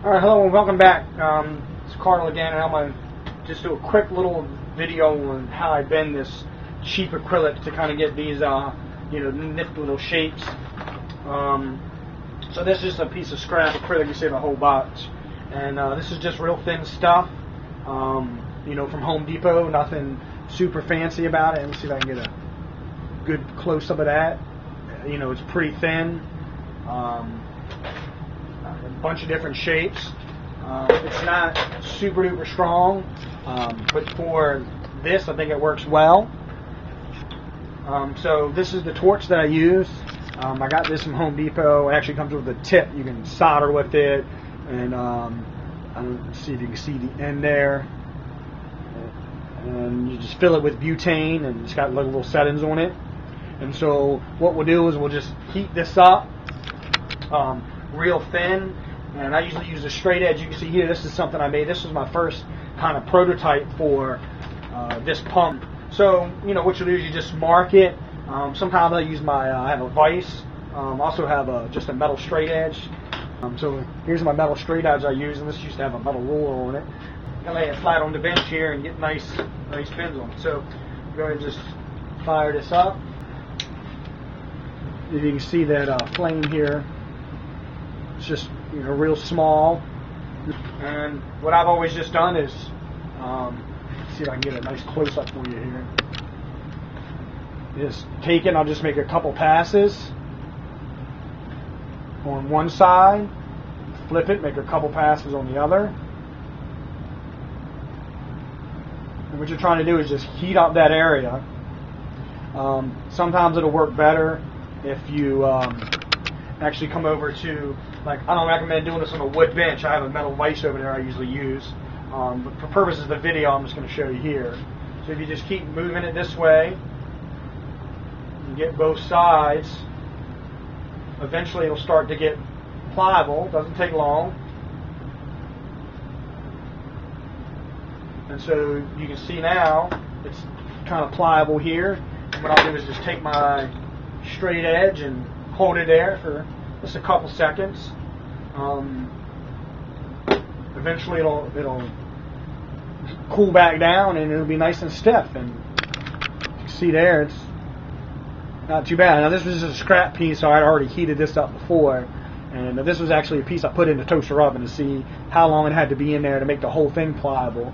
Alright, hello and welcome back. It's Carl again, and I'm going to just do a quick little video on how I bend this cheap acrylic to kind of get these, nifty little shapes. So this is just a piece of scrap acrylic. You save a whole box. And this is just real thin stuff, from Home Depot. Nothing super fancy about it. Let me see if I can get a good close-up of that. It's pretty thin. A bunch of different shapes. It's not super duper strong, but for this I think it works well. So this is the torch that I use. I got this from Home Depot. It actually comes with a tip. You can solder with it, and let's see if you can see the end there. And you just fill it with butane, and it's got little settings on it. And so what we'll do is we'll just heat this up real thin, and I usually use a straight edge. You can see here, this is something I made. This was my first kind of prototype for this pump. So what you'll do is you just mark it. Sometimes I use I have a vise. Also have just a metal straight edge. So here's my metal straight edge I use, and this used to have a metal ruler on it. I lay it flat on the bench here and get nice bends on it. So I'm going to just fire this up. If you can see that flame here, it's just real small. And what I've always just done is, see if I can get a nice close up for you here. Just take it and I'll just make a couple passes on one side, flip it, make a couple passes on the other. And what you're trying to do is just heat up that area. Sometimes it'll work better if you actually come over to, I don't recommend doing this on a wood bench. I have a metal vise over there I usually use. But for purposes of the video, I'm just going to show you here. So if you just keep moving it this way, and get both sides, eventually it'll start to get pliable. It doesn't take long. And so you can see now it's kind of pliable here. And what I'll do is just take my straight edge and hold it there for just a couple seconds. Eventually it'll cool back down and it'll be nice and stiff. And you can see there, it's not too bad. Now this was just a scrap piece, so I'd already heated this up before. And this was actually a piece I put in the toaster oven to see how long it had to be in there to make the whole thing pliable.